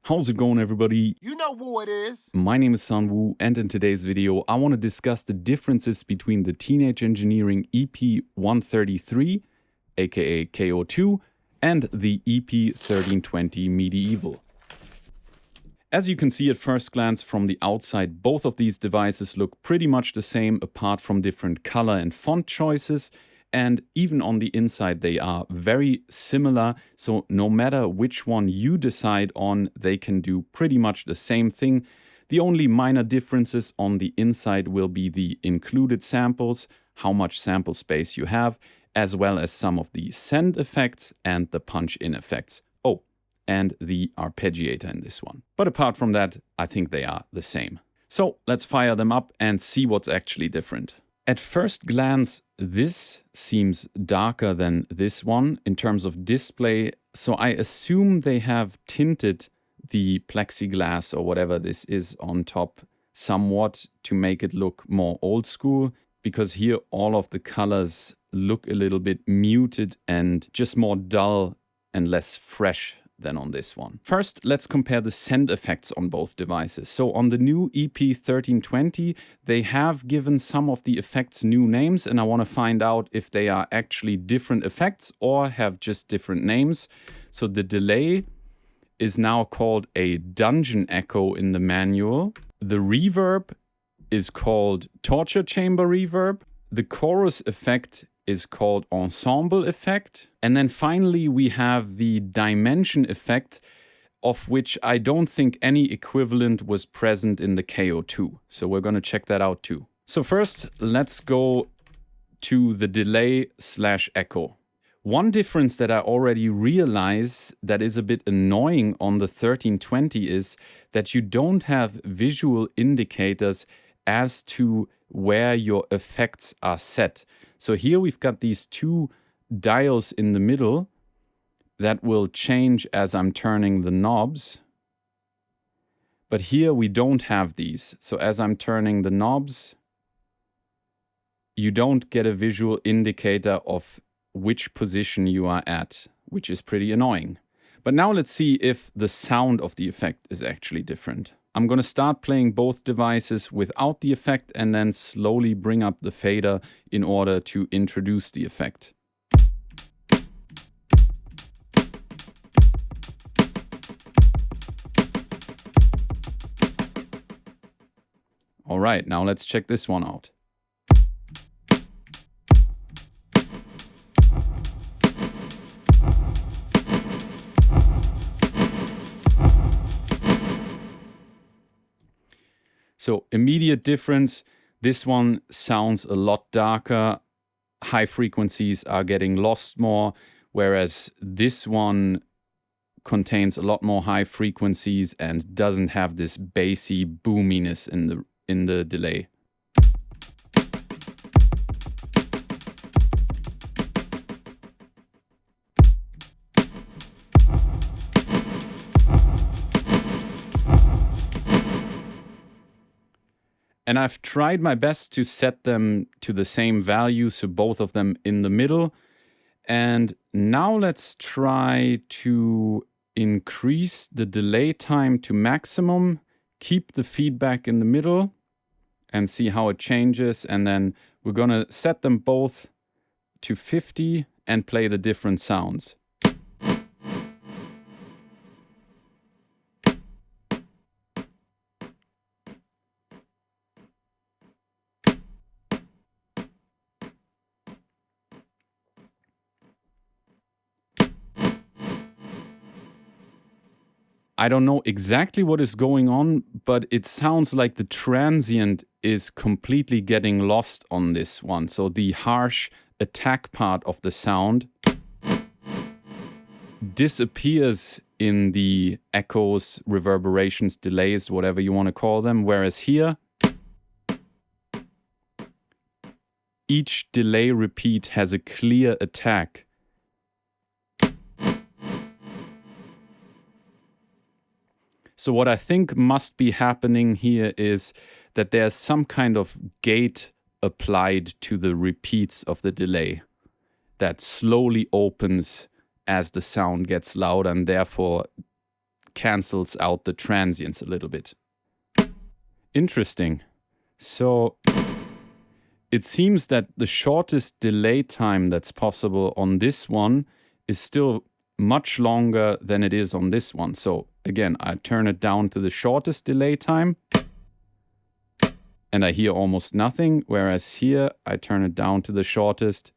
How's it going, everybody? You know who it is. My name is Sanwoo, and in today's video, I want to discuss the differences between the Teenage Engineering EP-133, aka KO2, and the EP-1320 Medieval. As you can see at first glance from the outside, both of these devices look pretty much the same apart from different color and font choices. And even on the inside, they are very similar. So no matter which one you decide on, they can do pretty much the same thing. The only minor differences on the inside will be the included samples, how much sample space you have, as well as some of the send effects and the punch-in effects. Oh, and the arpeggiator in this one. But apart from that, I think they are the same. So let's fire them up and see what's actually different. At first glance, this seems darker than this one in terms of display, so I assume they have tinted the plexiglass or whatever this is on top somewhat to make it look more old school, because here all of the colors look a little bit muted and just more dull and less fresh than on this one. First, let's compare the send effects on both devices. So on the new EP-1320, they have given some of the effects new names, and I want to find out if they are actually different effects or have just different names. So the delay is now called a dungeon echo in the manual. The reverb is called torture chamber reverb. The chorus effect is called ensemble effect. And then finally we have the dimension effect, of which I don't think any equivalent was present in the KO2. So we're going to check that out too. So first, let's go to the delay/echo. One difference that I already realize that is a bit annoying on the 1320 is that you don't have visual indicators as to where your effects are set. So here we've got these two dials in the middle that will change as I'm turning the knobs. But here we don't have these. So as I'm turning the knobs, you don't get a visual indicator of which position you are at, which is pretty annoying. But now let's see if the sound of the effect is actually different. I'm going to start playing both devices without the effect and then slowly bring up the fader in order to introduce the effect. All right, now let's check this one out. So immediate difference, this one sounds a lot darker, high frequencies are getting lost more, whereas this one contains a lot more high frequencies and doesn't have this bassy boominess in the delay. And I've tried my best to set them to the same value, so both of them in the middle. And now let's try to increase the delay time to maximum, keep the feedback in the middle, and see how it changes. And then we're gonna set them both to 50 and play the different sounds. I don't know exactly what is going on, but it sounds like the transient is completely getting lost on this one. So the harsh attack part of the sound disappears in the echoes, reverberations, delays, whatever you want to call them. Whereas here, each delay repeat has a clear attack. So what I think must be happening here is that there's some kind of gate applied to the repeats of the delay that slowly opens as the sound gets louder and therefore it cancels out the transients a little bit. Interesting. So it seems that the shortest delay time that's possible on this one is still much longer than it is on this one. So again, I turn it down to the shortest delay time and I hear almost nothing, whereas here I turn it down to the shortest.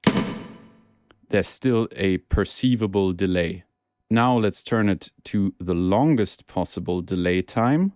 There's still a perceivable delay. Now let's turn it to the longest possible delay time.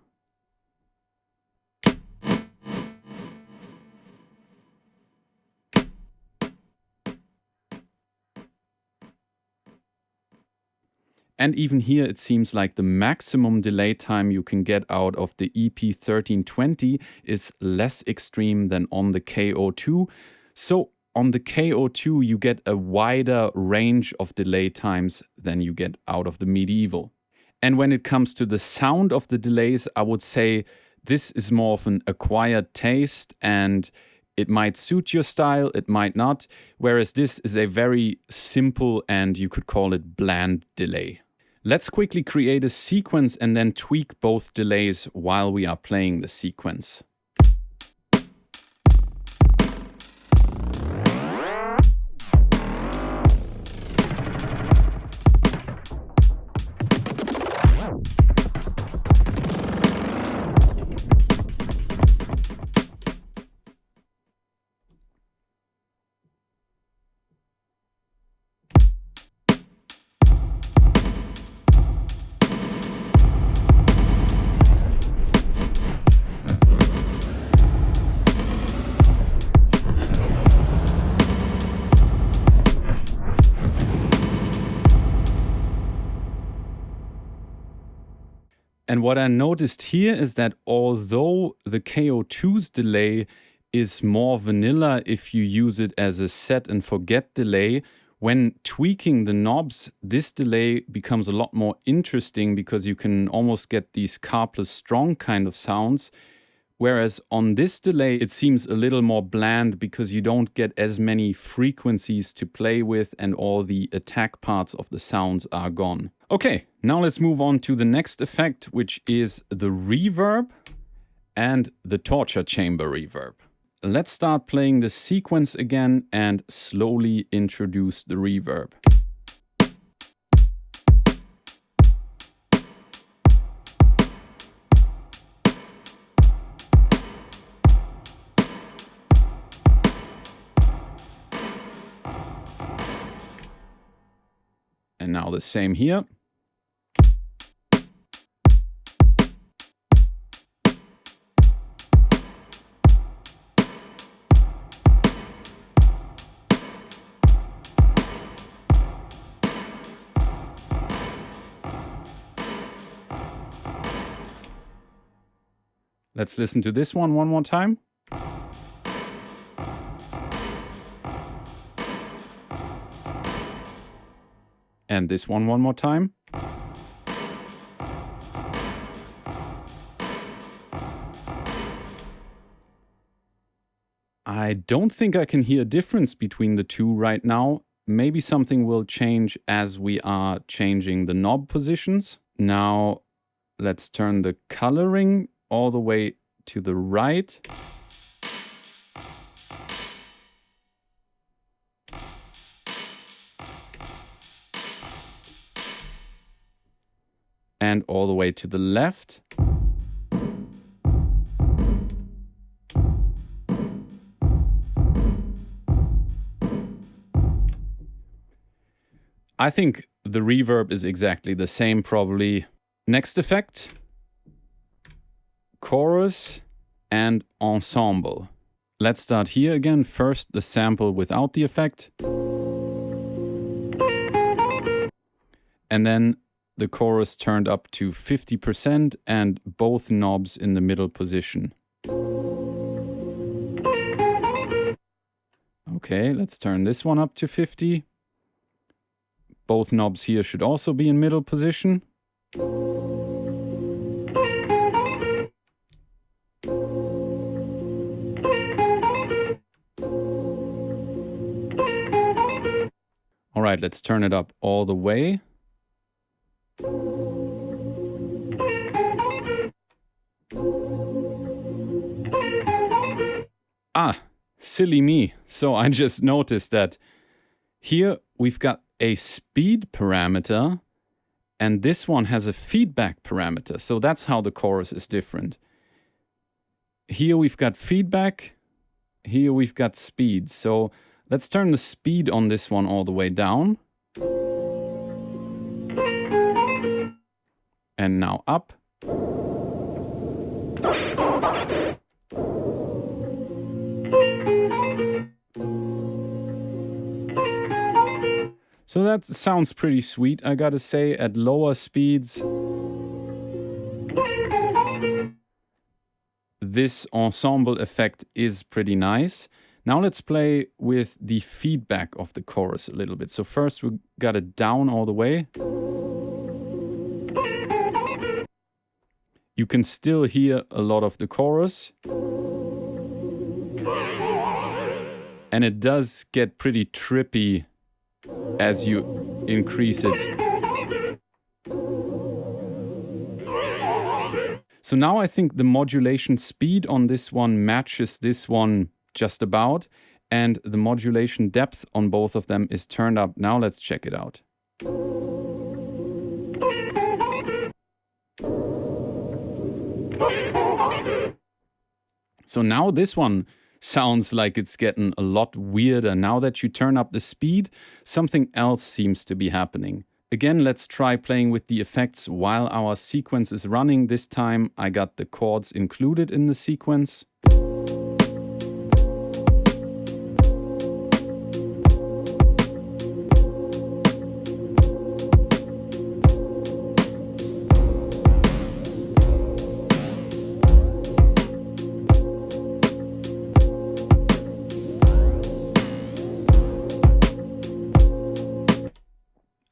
And even here, it seems like the maximum delay time you can get out of the EP-1320 is less extreme than on the KO2. So on the KO2, you get a wider range of delay times than you get out of the Medieval. And when it comes to the sound of the delays, I would say this is more of an acquired taste, and it might suit your style, it might not, whereas this is a very simple and you could call it bland delay. Let's quickly create a sequence and then tweak both delays while we are playing the sequence. And what I noticed here is that although the KO2's delay is more vanilla if you use it as a set and forget delay, when tweaking the knobs, this delay becomes a lot more interesting because you can almost get these carpless strong kind of sounds. Whereas on this delay, it seems a little more bland because you don't get as many frequencies to play with and all the attack parts of the sounds are gone. Okay, now let's move on to the next effect, which is the reverb and the torture chamber reverb. Let's start playing the sequence again and slowly introduce the reverb. And now the same here. Let's listen to this one more time. And this one more time. I don't think I can hear a difference between the two right now. Maybe something will change as we are changing the knob positions. Now let's turn the coloring all the way to the right. And all the way to the left. I think the reverb is exactly the same probably. Next effect, chorus and ensemble. Let's start here again. First the sample without the effect. And then the chorus turned up to 50% and both knobs in the middle position. Okay, let's turn this one up to 50. Both knobs here should also be in middle position. All right, let's turn it up all the way. Silly me. So I just noticed that here we've got a speed parameter and this one has a feedback parameter. So that's how the chorus is different. Here we've got feedback, here we've got speed. So let's turn the speed on this one all the way down. And now up. So that sounds pretty sweet, I gotta say, at lower speeds. This ensemble effect is pretty nice. Now let's play with the feedback of the chorus a little bit. So first we got it down all the way. You can still hear a lot of the chorus. And it does get pretty trippy as you increase it. So now I think the modulation speed on this one matches this one just about, and the modulation depth on both of them is turned up. Now let's check it out. So now this one sounds like it's getting a lot weirder. Now that you turn up the speed, something else seems to be happening. Again, let's try playing with the effects while our sequence is running. This time I got the chords included in the sequence.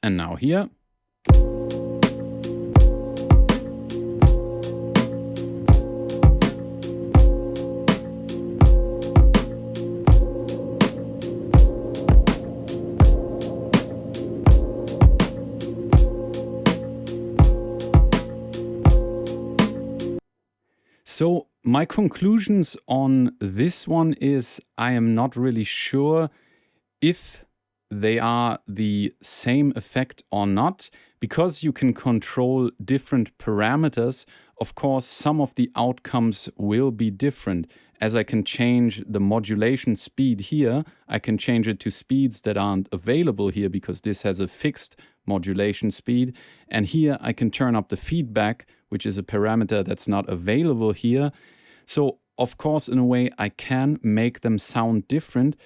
And now here. So my conclusions on this one is I am not really sure if they are the same effect or not. Because you can control different parameters, of course, some of the outcomes will be different. As I can change the modulation speed here, I can change it to speeds that aren't available here because this has a fixed modulation speed. And here I can turn up the feedback, which is a parameter that's not available here. So, of course, in a way, I can make them sound different.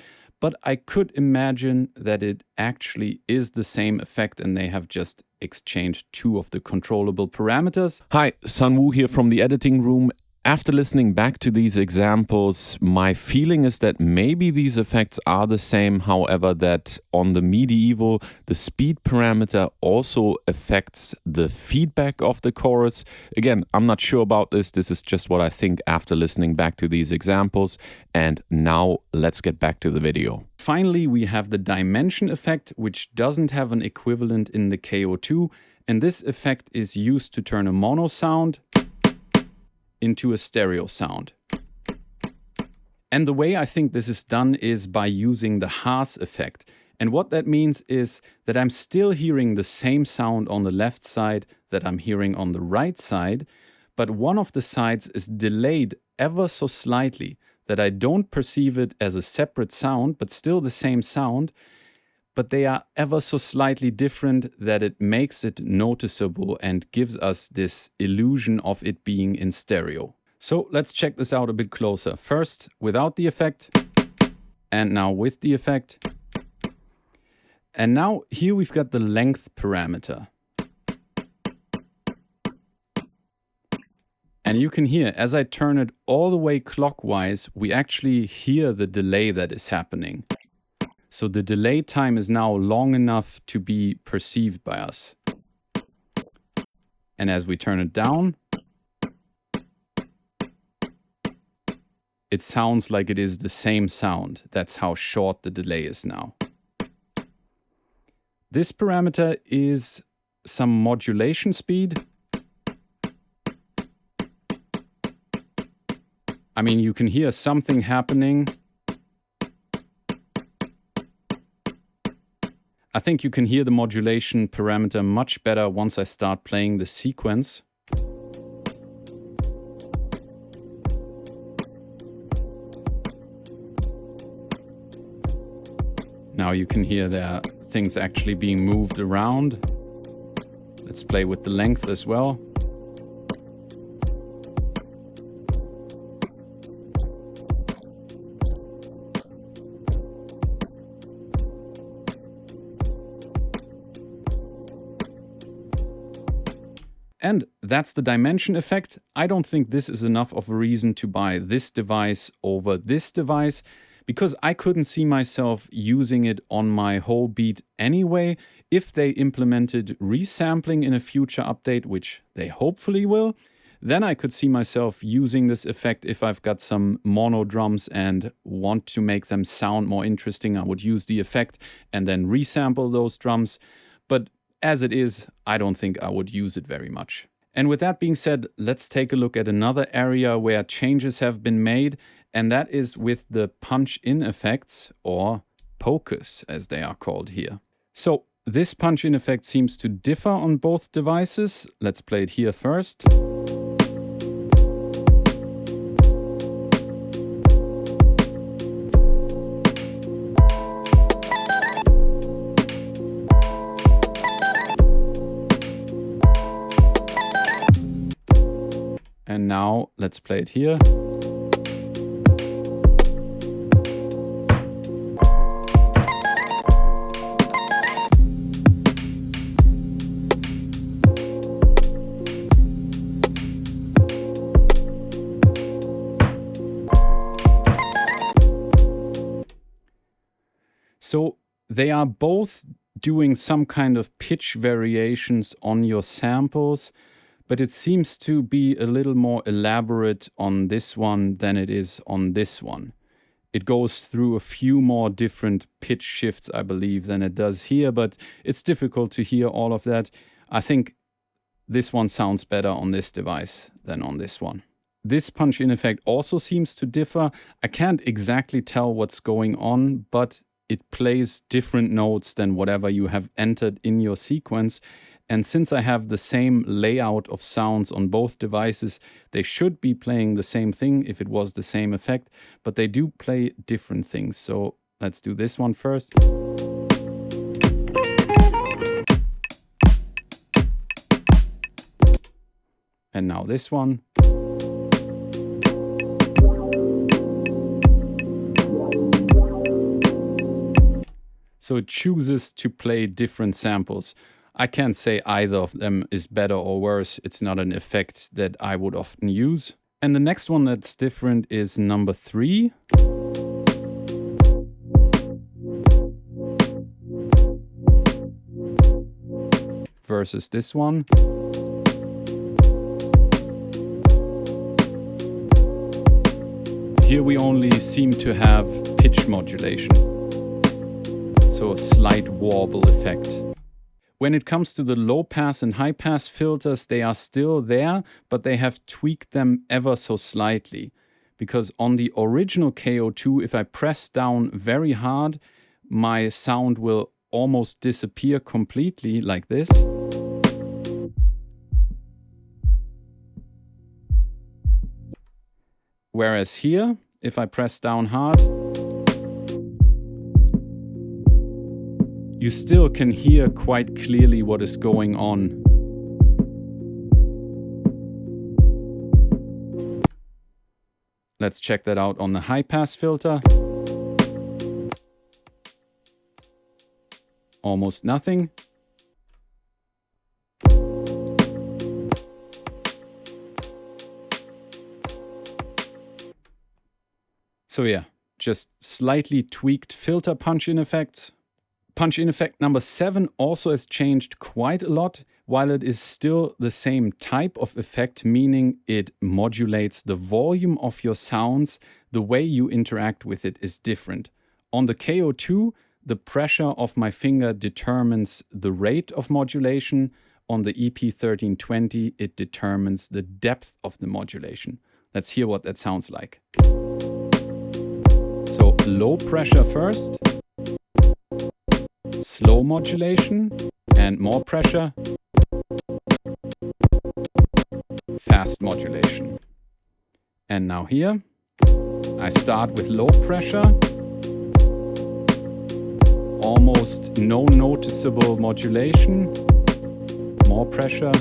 But I could imagine that it actually is the same effect and they have just exchanged two of the controllable parameters. Hi, Sunwoo here from the editing room. After listening back to these examples, my feeling is that maybe these effects are the same, however, that on the Medieval, the speed parameter also affects the feedback of the chorus. Again, I'm not sure about this. This is just what I think after listening back to these examples. And now let's get back to the video. Finally, we have the dimension effect, which doesn't have an equivalent in the KO2. And this effect is used to turn a mono sound into a stereo sound. And the way I think this is done is by using the Haas effect. And what that means is that I'm still hearing the same sound on the left side that I'm hearing on the right side, but one of the sides is delayed ever so slightly that I don't perceive it as a separate sound, but still the same sound, but they are ever so slightly different that it makes it noticeable and gives us this illusion of it being in stereo. So let's check this out a bit closer. First, without the effect, and now with the effect. And now here we've got the length parameter. And you can hear, as I turn it all the way clockwise, we actually hear the delay that is happening. So the delay time is now long enough to be perceived by us. And as we turn it down, it sounds like it is the same sound. That's how short the delay is now. This parameter is some modulation speed. I mean, you can hear something happening. I think you can hear the modulation parameter much better once I start playing the sequence. Now you can hear there are things actually being moved around. Let's play with the length as well. And that's the dimension effect. I don't think this is enough of a reason to buy this device over this device, because I couldn't see myself using it on my whole beat anyway. If they implemented resampling in a future update, which they hopefully will, then I could see myself using this effect. If I've got some mono drums and want to make them sound more interesting, I would use the effect and then resample those drums. But as it is, I don't think I would use it very much. And with that being said, let's take a look at another area where changes have been made, and that is with the punch-in effects, or POCUS as they are called here. So this punch-in effect seems to differ on both devices. Let's play it here first. And now let's play it here. So they are both doing some kind of pitch variations on your samples, but it seems to be a little more elaborate on this one than it is on this one. It goes through a few more different pitch shifts, I believe, than it does here, but it's difficult to hear all of that. I think this one sounds better on this device than on this one. This punch-in effect also seems to differ. I can't exactly tell what's going on, but it plays different notes than whatever you have entered in your sequence. And since I have the same layout of sounds on both devices, they should be playing the same thing if it was the same effect, but they do play different things. So let's do this one first. And now this one. So it chooses to play different samples. I can't say either of them is better or worse. It's not an effect that I would often use. And the next one that's different is number 3. Versus this one. Here we only seem to have pitch modulation. So a slight warble effect. When it comes to the low pass and high pass filters, they are still there, but they have tweaked them ever so slightly. Because on the original KO2, if I press down very hard, my sound will almost disappear completely like this. Whereas here, if I press down hard, you still can hear quite clearly what is going on. Let's check that out on the high pass filter. Almost nothing. So yeah, just slightly tweaked filter punch-in effects. Punch-in effect number 7 also has changed quite a lot, while it is still the same type of effect, meaning it modulates the volume of your sounds. The way you interact with it is different. On the KO2, the pressure of my finger determines the rate of modulation. On the EP-1320, it determines the depth of the modulation. Let's hear what that sounds like. So low pressure first, slow modulation, and more pressure, fast modulation. And now here, I start with low pressure, almost no noticeable modulation, more pressure,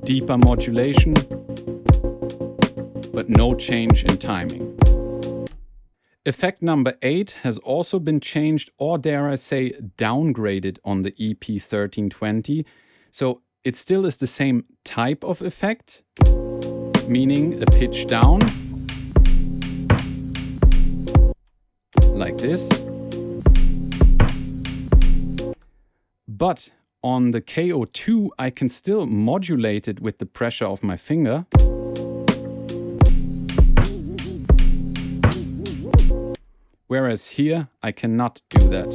deeper modulation, but no change in timing. Effect number 8 has also been changed, or dare I say downgraded, on the EP-1320. So it still is the same type of effect, meaning a pitch down, like this. But on the KO2, I can still modulate it with the pressure of my finger. Whereas here, I cannot do that.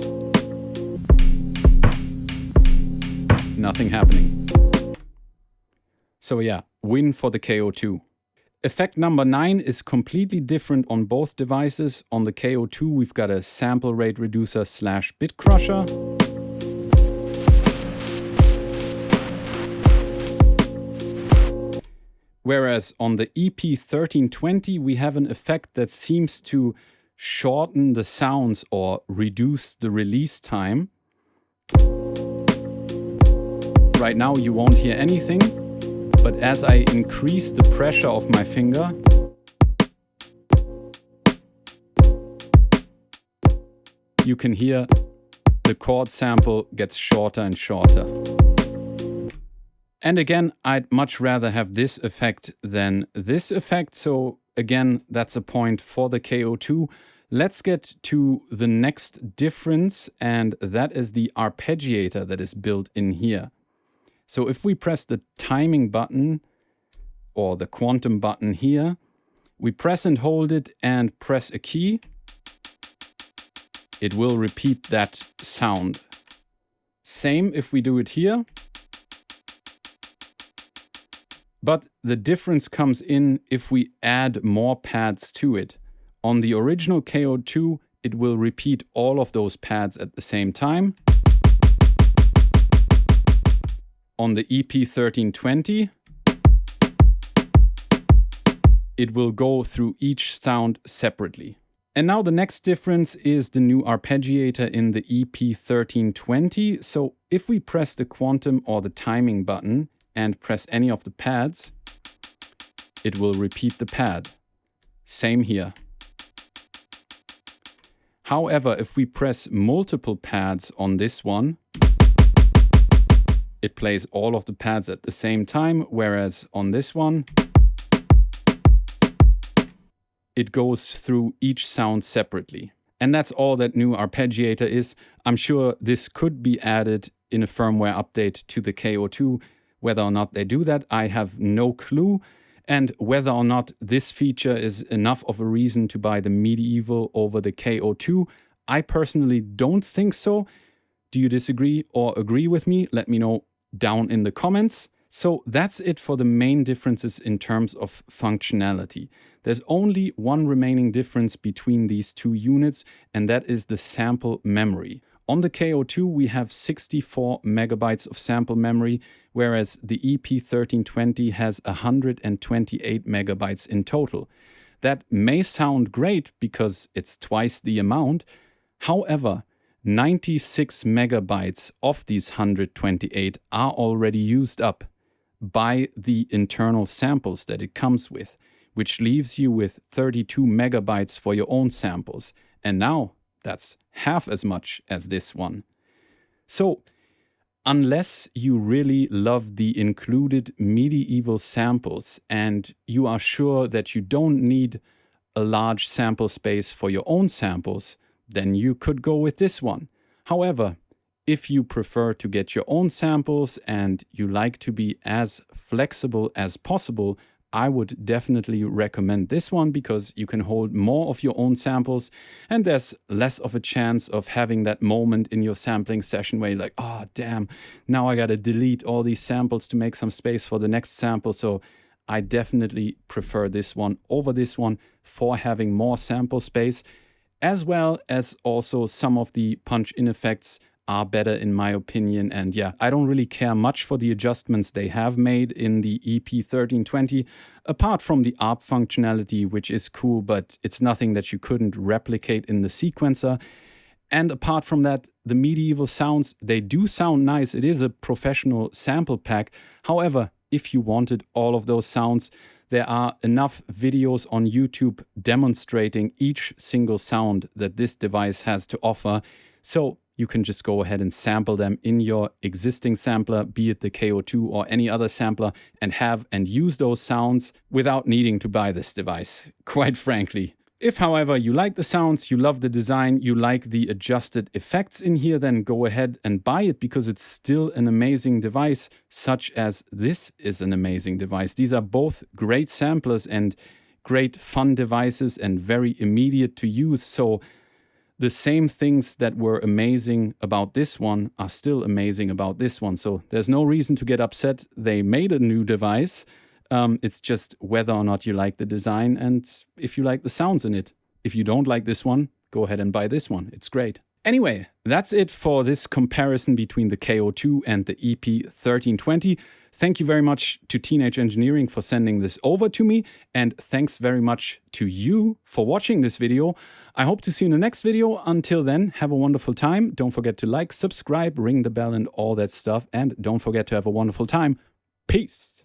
Nothing happening. So yeah, win for the KO2. Effect number 9 is completely different on both devices. On the KO2, we've got a sample rate reducer / bit crusher. Whereas on the EP-1320, we have an effect that seems to shorten the sounds or reduce the release time. Right now you won't hear anything, but as I increase the pressure of my finger, you can hear the chord sample gets shorter and shorter. And again, I'd much rather have this effect than this effect, so again, that's a point for the KO2. Let's get to the next difference, and that is the arpeggiator that is built in here. So if we press the timing button or the quantum button here, we press and hold it and press a key, it will repeat that sound. Same if we do it here. But the difference comes in if we add more pads to it. On the original KO2, it will repeat all of those pads at the same time. On the EP-1320, it will go through each sound separately. And now the next difference is the new arpeggiator in the EP-1320. So if we press the quantum or the timing button and press any of the pads, it will repeat the pad. Same here. However, if we press multiple pads on this one, it plays all of the pads at the same time, whereas on this one, it goes through each sound separately. And that's all that new arpeggiator is. I'm sure this could be added in a firmware update to the KO2. Whether or not they do that, I have no clue. And whether or not this feature is enough of a reason to buy the Medieval over the KO2, I personally don't think so. Do you disagree or agree with me? Let me know down in the comments. So that's it for the main differences in terms of functionality. There's only one remaining difference between these two units, and that is the sample memory. On the KO2, we have 64 megabytes of sample memory, whereas the EP-1320 has 128 megabytes in total. That may sound great because it's twice the amount. However, 96 megabytes of these 128 are already used up by the internal samples that it comes with, which leaves you with 32 megabytes for your own samples. And now that's half as much as this one. So, unless you really love the included Medieval samples and you are sure that you don't need a large sample space for your own samples, then you could go with this one. However, if you prefer to get your own samples and you like to be as flexible as possible, I would definitely recommend this one because you can hold more of your own samples and there's less of a chance of having that moment in your sampling session where you're like, oh, damn, now I got to delete all these samples to make some space for the next sample. So I definitely prefer this one over this one for having more sample space, as well as also some of the punch-in effects are better in my opinion. And yeah, I don't really care much for the adjustments they have made in the EP-1320, apart from the ARP functionality, which is cool, but it's nothing that you couldn't replicate in the sequencer. And apart from that, the medieval sounds, they do sound nice. It is a professional sample pack. However, if you wanted all of those sounds, there are enough videos on YouTube demonstrating each single sound that this device has to offer. So you can just go ahead and sample them in your existing sampler, be it the KO2 or any other sampler, and have and use those sounds without needing to buy this device, quite frankly. If, however, you like the sounds, you love the design, you like the adjusted effects in here, then go ahead and buy it because it's still an amazing device, such as this is an amazing device. These are both great samplers and great fun devices and very immediate to use. So the same things that were amazing about this one are still amazing about this one. So there's no reason to get upset. They made a new device. It's just whether or not you like the design and if you like the sounds in it. If you don't like this one, go ahead and buy this one. It's great. Anyway, that's it for this comparison between the KO2 and the EP-1320. Thank you very much to Teenage Engineering for sending this over to me, and thanks very much to you for watching this video. I hope to see you in the next video. Until then, have a wonderful time. Don't forget to like, subscribe, ring the bell and all that stuff, and don't forget to have a wonderful time. Peace.